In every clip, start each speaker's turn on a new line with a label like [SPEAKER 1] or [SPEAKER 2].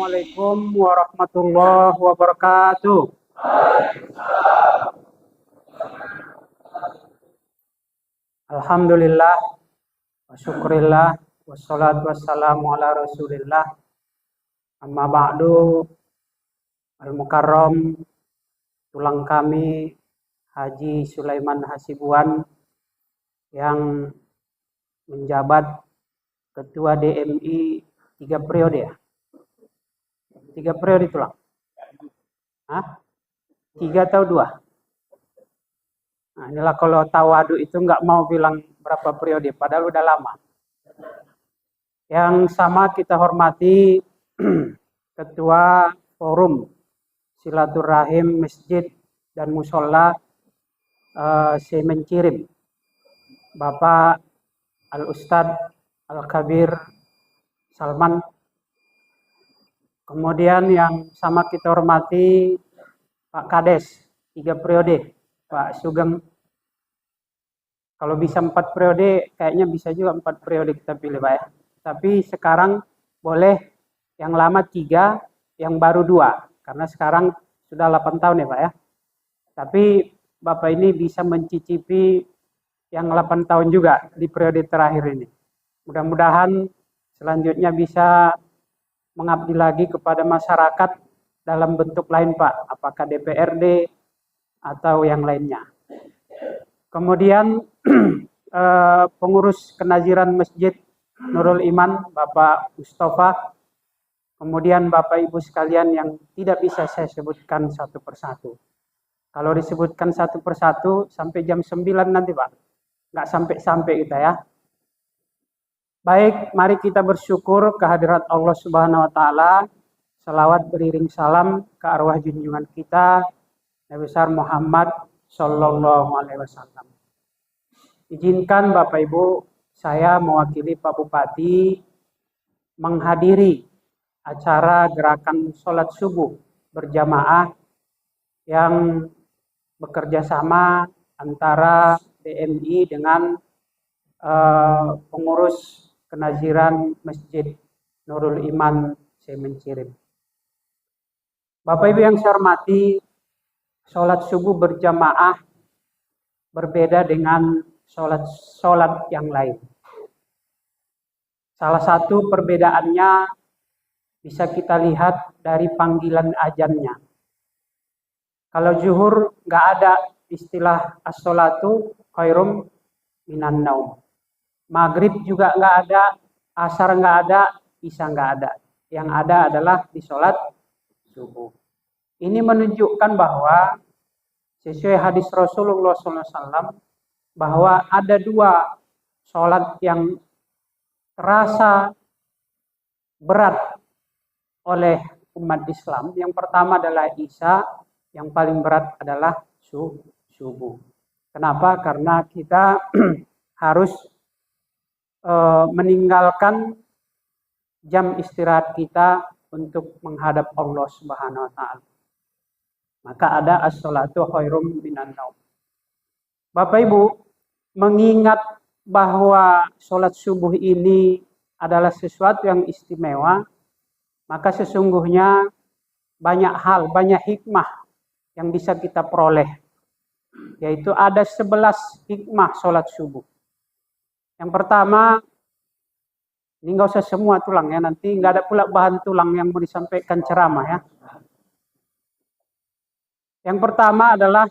[SPEAKER 1] Assalamualaikum warahmatullahi wabarakatuh. Alhamdulillah, wa syukurillah, wassalatu wassalamu ala rasulillah. Amma ba'du, al-mukarram, tulang kami Haji Sulaiman Hasibuan yang menjabat Ketua DMI 3 periode ya? 3 periode tulang? Hah? 3 atau 2? Nah, inilah kalau tawadu itu nggak mau bilang berapa periode, padahal udah lama. Yang sama kita hormati Ketua Forum Silaturahim Masjid dan Musola Semencirim, Bapak Al-Ustadz Al-Kabir Salman. Kemudian yang sama kita hormati Pak Kades 3 periode, Pak Sugeng. Kalau bisa 4 periode, kayaknya bisa juga 4 periode kita pilih Pak ya. Tapi sekarang boleh yang lama 3, yang baru 2. Karena sekarang sudah 8 tahun ya Pak ya. Tapi Bapak ini bisa mencicipi yang 8 tahun juga di periode terakhir ini. Mudah-mudahan selanjutnya bisa mengabdi lagi kepada masyarakat dalam bentuk lain Pak, apakah DPRD atau yang lainnya. Kemudian pengurus kenaziran Masjid Nurul Iman, Bapak Mustafa, kemudian Bapak Ibu sekalian yang tidak bisa saya sebutkan satu persatu. Kalau disebutkan satu persatu sampai jam 9 nanti Pak, nggak sampai-sampai kita ya. Baik, mari kita bersyukur kehadirat Allah Subhanahu wa Ta'ala. Selawat beriring salam ke arwah junjungan kita Nabi besar Muhammad Sallallahu Alaihi Wasallam. Izinkan Bapak Ibu, saya mewakili Pak Bupati menghadiri acara gerakan sholat subuh berjamaah yang bekerja sama antara DMI dengan pengurus kenaziran Masjid Nurul Iman Semencirim. Bapak Ibu yang saya hormati, sholat subuh berjamaah berbeda dengan sholat yang lain. Salah satu perbedaannya bisa kita lihat dari panggilan azannya. Kalau zuhur nggak ada istilah as-sholatu khairum minan naum. Maghrib juga nggak ada, asar nggak ada, isya nggak ada. Yang ada adalah di sholat subuh. Ini menunjukkan bahwa sesuai hadis Rasulullah SAW bahwa ada 2 sholat yang terasa berat oleh umat Islam. Yang pertama adalah isya, yang paling berat adalah subuh. Kenapa? Karena kita harus meninggalkan jam istirahat kita untuk menghadap Allah Subhanahu wa Ta'ala. Maka ada as-sholatu khairum minan naum. Bapak Ibu, mengingat bahwa sholat subuh ini adalah sesuatu yang istimewa, maka sesungguhnya banyak hal, banyak hikmah yang bisa kita peroleh. Yaitu ada 11 hikmah sholat subuh. Yang pertama, ini nggak usah semua tulang ya, nanti nggak ada pula bahan tulang yang mau disampaikan ceramah ya. Yang pertama adalah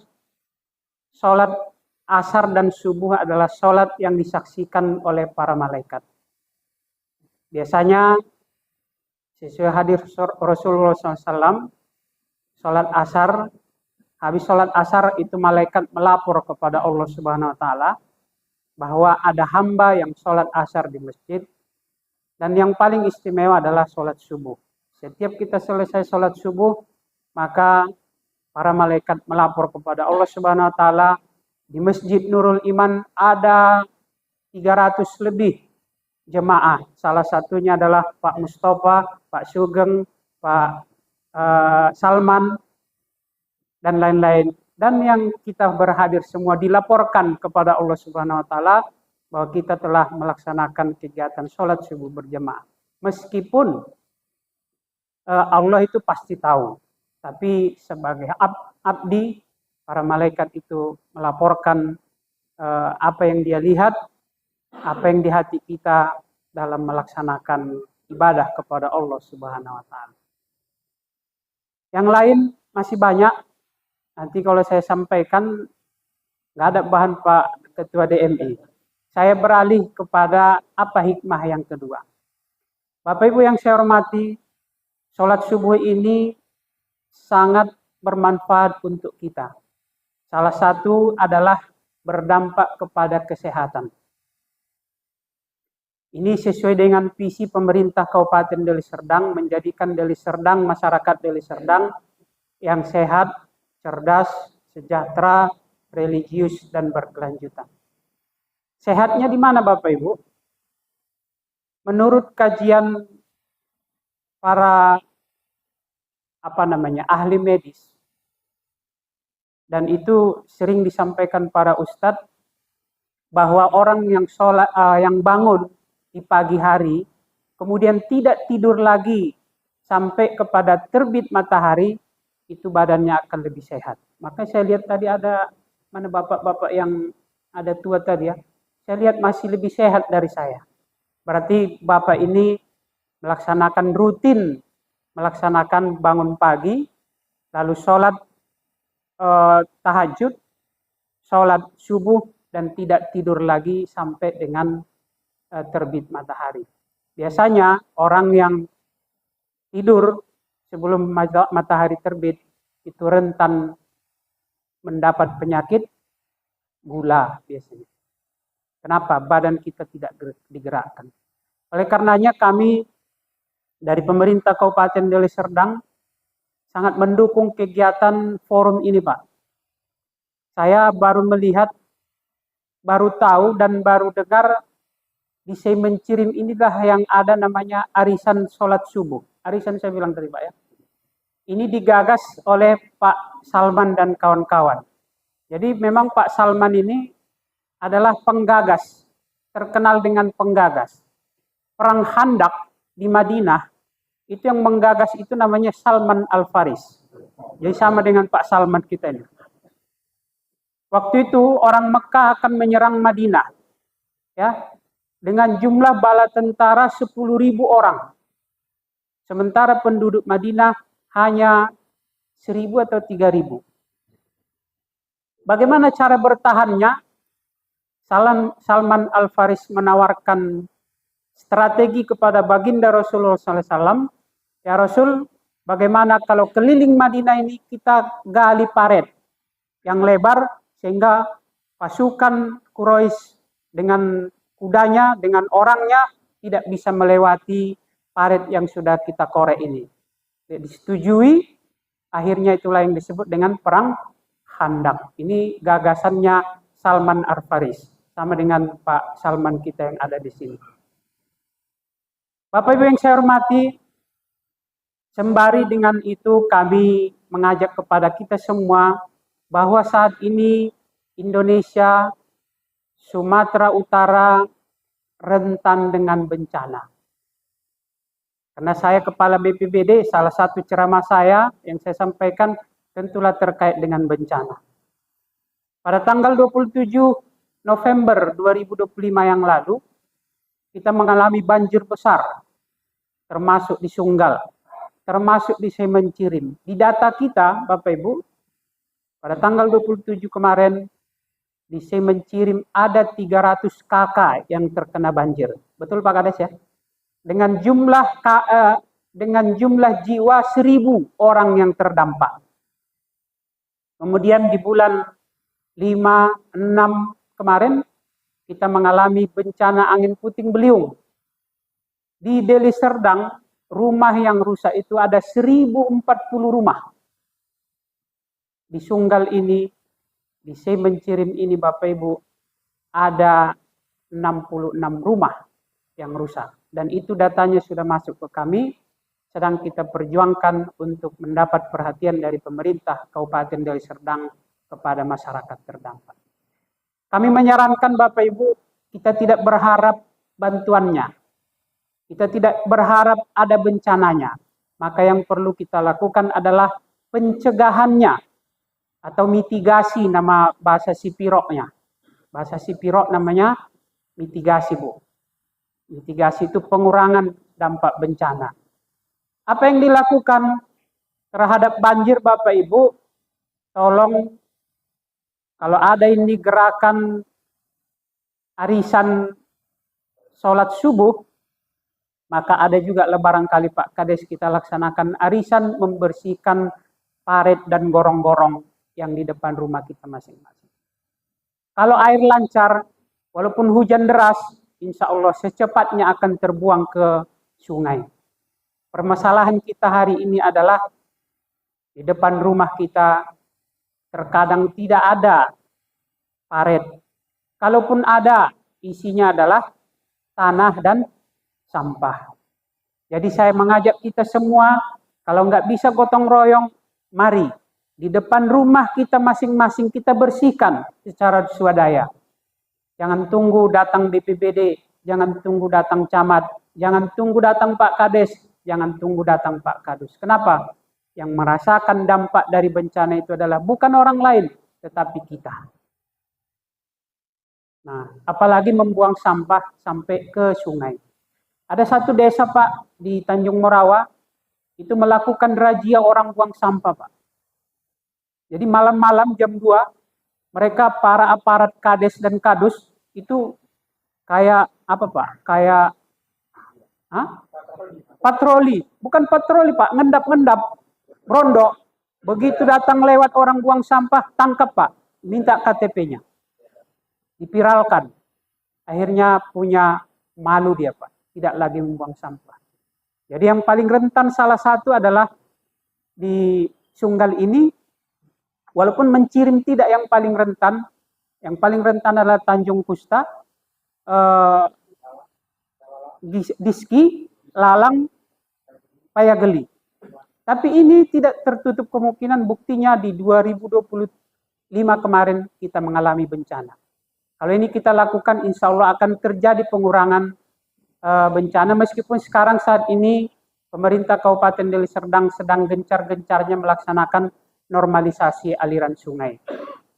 [SPEAKER 1] sholat asar dan subuh adalah sholat yang disaksikan oleh para malaikat. Biasanya sesuai hadis Rasulullah SAW, sholat asar, habis sholat asar itu malaikat melapor kepada Allah Subhanahu wa Ta'ala bahwa ada hamba yang sholat asar di masjid, dan yang paling istimewa adalah sholat subuh. Setiap kita selesai sholat subuh, maka para malaikat melapor kepada Allah Subhanahu wa Ta'ala, di Masjid Nurul Iman ada 300 lebih jemaah. Salah satunya adalah Pak Mustafa, Pak Sugeng, Pak Salman, dan lain-lain. Dan yang kita berhadir semua dilaporkan kepada Allah Subhanahu wa Ta'ala bahwa kita telah melaksanakan kegiatan sholat subuh berjamaah. Meskipun Allah itu pasti tahu. Tapi sebagai abdi, para malaikat itu melaporkan apa yang dia lihat, apa yang di hati kita dalam melaksanakan ibadah kepada Allah Subhanahu wa taala. Yang lain masih banyak. Nanti kalau saya sampaikan nggak ada bahan Pak Ketua DMI. Saya beralih kepada apa hikmah yang kedua. Bapak Ibu yang saya hormati, sholat subuh ini sangat bermanfaat untuk kita. Salah satu adalah berdampak kepada kesehatan. Ini sesuai dengan visi pemerintah Kabupaten Deli Serdang, menjadikan Deli Serdang, masyarakat Deli Serdang yang sehat, cerdas, sejahtera, religius, dan berkelanjutan. Sehatnya di mana Bapak Ibu? Menurut kajian para ahli medis, dan itu sering disampaikan para ustadz, bahwa orang yang bangun di pagi hari, kemudian tidak tidur lagi sampai kepada terbit matahari, itu badannya akan lebih sehat. Maka saya lihat tadi ada mana bapak-bapak yang ada tua tadi ya, saya lihat masih lebih sehat dari saya. Berarti bapak ini melaksanakan rutin, melaksanakan bangun pagi, lalu sholat tahajud, sholat subuh, dan tidak tidur lagi sampai dengan terbit matahari. Biasanya orang yang tidur sebelum matahari terbit itu rentan mendapat penyakit gula biasanya. Kenapa? Badan kita tidak digerakkan. Oleh karenanya kami dari pemerintah Kabupaten Deli Serdang sangat mendukung kegiatan forum ini, Pak. Saya baru melihat, baru tahu dan baru dengar di Semencirim inilah yang ada namanya arisan sholat subuh. Arisan saya bilang tadi Pak ya. Ini digagas oleh Pak Salman dan kawan-kawan. Jadi memang Pak Salman ini adalah penggagas, terkenal dengan penggagas. Perang Khandaq di Madinah, itu yang menggagas itu namanya Salman Al-Faris. Jadi sama dengan Pak Salman kita ini. Waktu itu orang Mekah akan menyerang Madinah, ya, dengan jumlah bala tentara 10.000 orang. Sementara penduduk Madinah hanya 1.000 atau 3.000. Bagaimana cara bertahannya? Salman Al-Faris menawarkan strategi kepada baginda Rasulullah SAW. Ya Rasul, bagaimana kalau keliling Madinah ini kita gali paret yang lebar sehingga pasukan Quraisy dengan kudanya, dengan orangnya tidak bisa melewati paret yang sudah kita korek ini. Disetujui, akhirnya itulah yang disebut dengan perang Khandaq. Ini gagasannya Salman Al-Faris, sama dengan Pak Salman kita yang ada di sini. Bapak Ibu yang saya hormati, sembari dengan itu kami mengajak kepada kita semua bahwa saat ini Indonesia, Sumatera Utara rentan dengan bencana. Karena saya kepala BPBD, salah satu ceramah saya yang saya sampaikan tentulah terkait dengan bencana. Pada tanggal 27 November 2025 yang lalu, kita mengalami banjir besar, termasuk di Sunggal, termasuk di Semencirim. Di data kita, Bapak Ibu, pada tanggal 27 kemarin, di Semencirim ada 300 kakak yang terkena banjir. Betul Pak Kades ya? Dengan jumlah jiwa 1.000 orang yang terdampak. Kemudian di bulan 5, 6 kemarin, kita mengalami bencana angin puting beliung. Di Deli Serdang, rumah yang rusak itu ada 1.040 rumah. Di Sunggal ini, di Semencirim ini Bapak Ibu, ada 66 rumah yang rusak. Dan itu datanya sudah masuk ke kami, sedang kita perjuangkan untuk mendapat perhatian dari pemerintah Kabupaten Deli Serdang kepada masyarakat terdampak. Kami menyarankan Bapak Ibu, kita tidak berharap bantuannya. Kita tidak berharap ada bencananya. maka yang perlu kita lakukan adalah pencegahannya atau mitigasi, nama bahasa Sipiroknya. Bahasa Sipirok namanya mitigasi, Bu. Mitigasi itu pengurangan dampak bencana. Apa yang dilakukan terhadap banjir, Bapak Ibu? Tolong, kalau ada ini gerakan arisan sholat subuh, maka ada juga lebaran kali Pak Kades kita laksanakan arisan membersihkan parit dan gorong-gorong yang di depan rumah kita masing-masing. Kalau air lancar, walaupun hujan deras, insya Allah secepatnya akan terbuang ke sungai. Permasalahan kita hari ini adalah di depan rumah kita terkadang tidak ada parit. Kalaupun ada, isinya adalah tanah dan sampah. Jadi saya mengajak kita semua, kalau nggak bisa gotong royong, mari di depan rumah kita masing-masing kita bersihkan secara swadaya. Jangan tunggu datang BPBD, jangan tunggu datang camat, jangan tunggu datang Pak Kades, jangan tunggu datang Pak Kadus. Kenapa? Yang merasakan dampak dari bencana itu adalah bukan orang lain, tetapi kita. Nah, apalagi membuang sampah sampai ke sungai. Ada satu desa Pak di Tanjung Morawa, itu melakukan razia orang buang sampah Pak. Jadi malam-malam jam 2, mereka para aparat Kades dan Kadus itu kayak apa Pak? Kayak patroli. Bukan patroli Pak, ngendap-ngendap, rondo. Begitu datang lewat orang buang sampah, tangkap Pak, minta KTP-nya. Dipiralkan. Akhirnya punya malu dia Pak, tidak lagi membuang sampah. Jadi yang paling rentan salah satu adalah di Sunggal ini, walaupun mencirim tidak yang paling rentan adalah Tanjung Kusta, Diski, Lalang, Payageli. Tapi ini tidak tertutup kemungkinan, buktinya di 2025 kemarin kita mengalami bencana. Kalau ini kita lakukan, insya Allah akan terjadi pengurangan bencana, meskipun sekarang saat ini pemerintah Kabupaten Deli Serdang sedang gencar-gencarnya melaksanakan normalisasi aliran sungai.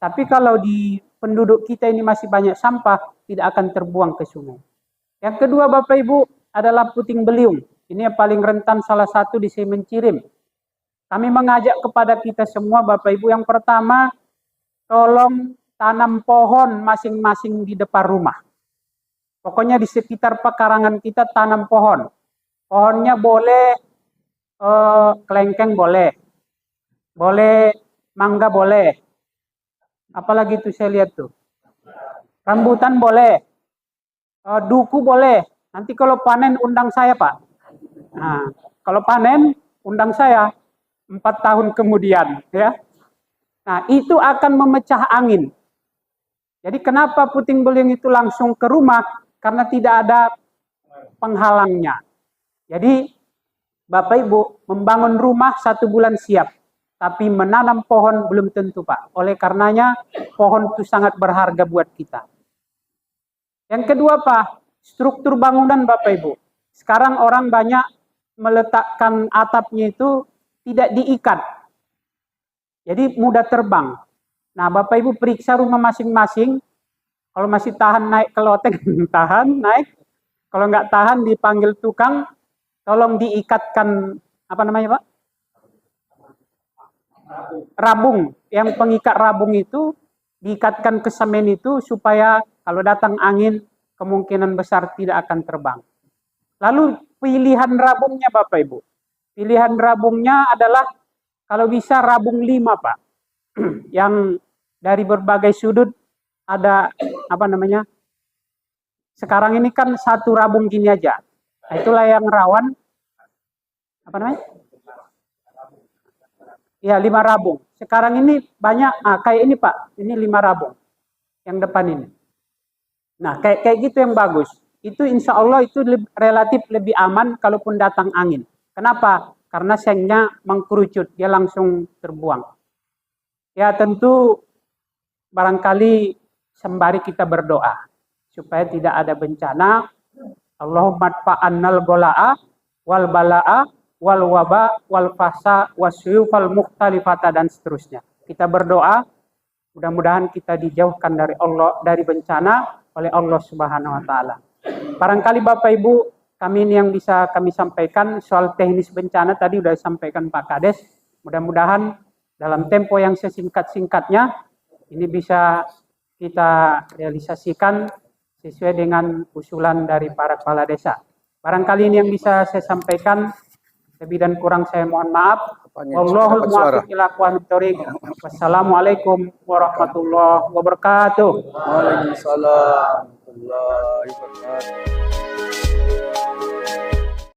[SPEAKER 1] Tapi kalau di penduduk kita ini masih banyak sampah, tidak akan terbuang ke sungai. Yang kedua Bapak Ibu adalah puting beliung. Ini yang paling rentan, salah satu di Semencirim. Kami mengajak kepada kita semua Bapak Ibu, yang pertama, tolong tanam pohon masing-masing di depan rumah. Pokoknya di sekitar pekarangan kita tanam pohon. Pohonnya boleh kelengkeng boleh. Boleh mangga boleh. Apalagi itu saya lihat tuh. Rambutan boleh. Duku boleh. Nanti kalau panen undang saya Pak. Nah, kalau panen undang saya 4 tahun kemudian ya. Nah, itu akan memecah angin. Jadi kenapa puting beliung itu langsung ke rumah? Karena tidak ada penghalangnya. Jadi Bapak Ibu membangun rumah 1 bulan siap. Tapi menanam pohon belum tentu Pak. Oleh karenanya pohon itu sangat berharga buat kita. Yang kedua Pak, struktur bangunan Bapak Ibu. Sekarang orang banyak meletakkan atapnya itu tidak diikat. Jadi mudah terbang. Nah Bapak Ibu periksa rumah masing-masing. Kalau masih tahan naik ke loteng, tahan naik. Kalau nggak tahan dipanggil tukang, tolong diikatkan, apa namanya Pak? Rabung. Yang pengikat rabung itu diikatkan ke semen itu supaya kalau datang angin kemungkinan besar tidak akan terbang. Lalu pilihan rabungnya Bapak Ibu. Pilihan rabungnya adalah kalau bisa rabung 5 Pak. Yang dari berbagai sudut ada apa namanya? Sekarang ini kan 1 rabung gini aja. Nah, itulah yang rawan apa namanya? Ya 5 rabung. Sekarang ini banyak, kayak ini Pak, ini 5 rabung. Yang depan ini. Nah kayak gitu yang bagus. Itu insya Allah itu relatif lebih aman kalaupun datang angin. Kenapa? Karena sengnya mengkerucut, dia langsung terbuang. Ya tentu barangkali sembari kita berdoa. Supaya tidak ada bencana. Allahumma fa'annal gola'a wal bala'a wal waba wal fahsa wasyufal mukhtalifata dan seterusnya. Kita berdoa mudah-mudahan kita dijauhkan dari Allah, dari bencana oleh Allah Subhanahu wa taala. Barangkali Bapak Ibu, kami ini yang bisa kami sampaikan soal teknis bencana tadi sudah disampaikan Pak Kades. Mudah-mudahan dalam tempo yang sesingkat-singkatnya ini bisa kita realisasikan sesuai dengan usulan dari para kepala desa. Barangkali ini yang bisa saya sampaikan. Lebih dan kurang saya mohon maaf. Wallahul muwaffiq ila aqwamit thoriq. Wassalamualaikum warahmatullahi wabarakatuh.
[SPEAKER 2] Waalaikumsalam warahmatullahi wabarakatuh.